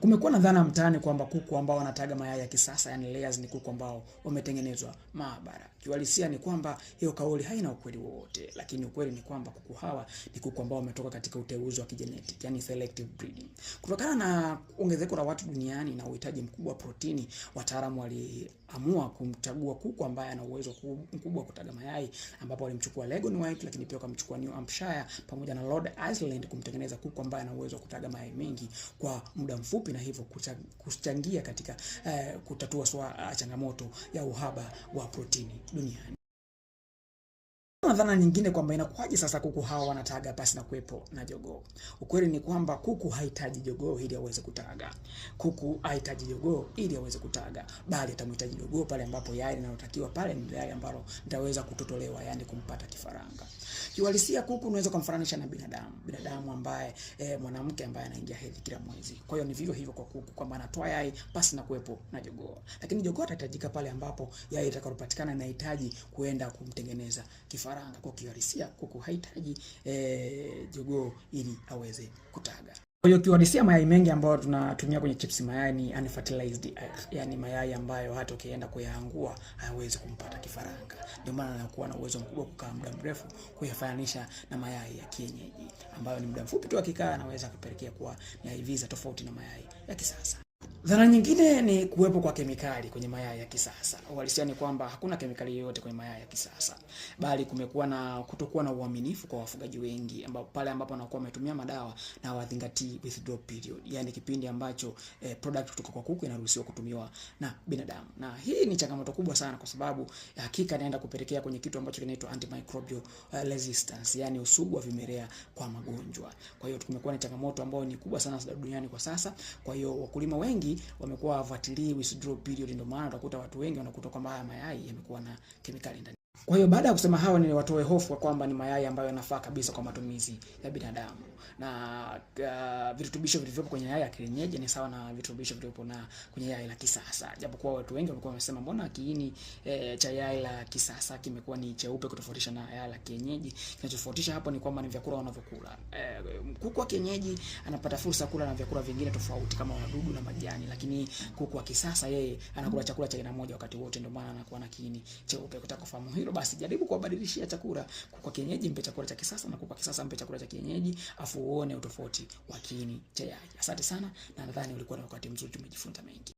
Kumekuwa na dhana mtaani kwamba kuku ambao wanataga mayai ya kisasa, yani layers, ni kuku ambao wametengenezwa maabara. Kiuhalisia ni kwamba hiyo kauli haina ukweli wowote, lakini ukweli ni kwamba kuku hawa ni kuku ambao wametoka katika uteuzi wa kijenetiki, yani selective breeding. Kutokana na ongezeko la watu duniani na uhitaji mkubwa wa protini, wataalamu waliamua kumchagua kuku ambaye ana uwezo mkubwa wa kutaga mayai, ambapo walimchukua Leghorn White, lakini pia wakamchukua New Hampshire pamoja na Rhode Island kumtengeneza kuku ambaye ana uwezo wa kutaga mayai mengi kwa muda mfupi, na hivyo kuchangia katika kutatua changamoto ya uhaba wa protini duniani. Kuna dhana nyingine kwamba inakuwaje sasa kuku hawa wanataga pasi na kuwepo na jogoo. Ukweli ni kwamba kuku hahitaji jogoo ili aweze kutaga. Kuku hahitaji jogoo ili aweze kutaga, bali atamhitaji jogoo pale ambapo yai linalotakiwa pale ni yai ambalo litaweza kutotolewa, yani kumpata kifaranga. Kiuhalisia kuku unaweza kumfananisha na binadamu ambaye mwanamke ambaye anaingia hedhi kila mwezi. Kwa hiyo ni vivyo hivyo kwa kuku, kwamba anatoa yai pasi na kuwepo na jogoo. Lakini jogoo atahitajika pale ambapo yai litakalopatikana linahitaji kuenda kumtengeneza kifaranga. Kwa kiuhalisia kuku hahitaji jogoo ili aweze kutaga. Kwa hiyo kiuhalisia mayai mengi ambayo tunatumia kwenye chips mayai ni unfertilized egg, yani mayai ambayo hata ukienda kuyaangua hayawezi kumpata kifaranga. Ndio maana anakuwa na uwezo mkubwa kukaa muda mrefu, kuyafananisha na mayai ya kienyeji ambayo ni muda mfupi tu akikaa anaweza kupelekea kuwa ni hivi tofauti na mayai ya kisasa. Dhana nyingine ni kuwepo kwa kemikali kwenye mayai ya kisasa. Uhalisia ni kwamba hakuna kemikali yoyote kwenye mayai ya kisasa, bali kumekuwa na kutokuwa na uaminifu kwa wafugaji wengi, ambapo pale ambapo wanakuwa wametumia madawa na hawazingatii withdrawal period, yani kipindi ambacho product kutoka kwa kuku inaruhusiwa kutumiwa na binadamu. Na hii ni changamoto kubwa sana, kwa sababu hakika inaenda kupelekea kwenye kitu ambacho kinaitwa antimicrobial resistance, yani usugu wa vimelea kwa magonjwa. Kwa hiyo tumekuwa na changamoto ambayo ni kubwa sana duniani kwa sasa. Kwa hiyo wakulima wengi wamekuwa hawafuatilii withdrawal period, ndio maana utakuta watu wengi wanakuta kwamba haya mayai yamekuwa na kemikali ndani. Kwa hiyo baada ya kusema hawa ni watoe hofu kwamba ni mayai ambayo yanafaa kabisa kwa matumizi ya binadamu, na virutubisho vilivyopo kwenye yai ya kienyeji ni sawa na virutubisho vilivyopo na kwenye yai la kisasa. Japokuwa watu wengi walikuwa wamesema mbona kiini cha yai la kisasa kimekuwa ni cheupe kutofautisha na yai la kienyeji. Kinachotofautisha hapo ni kwamba ni vyakula wanavyokula. Kuku wa kienyeji anapata fursa kula na vyakula vingine tofauti kama wadudu na majani, lakini kuku wa kisasa yeye anakula chakula cha aina moja wakati wote, ndio maana anakuwa na kiini cheupe. Kutaka kufahamu hilo, basi jaribu kuwabadilishia chakula. Kuku wa kienyeji mpe chakula cha kisasa, na kuku wa kisasa mpe chakula cha kienyeji, afu uone utofauti wa kiini cha yai. Asante sana, na nadhani ulikuwa na wakati mzuri, tumejifunza mengi.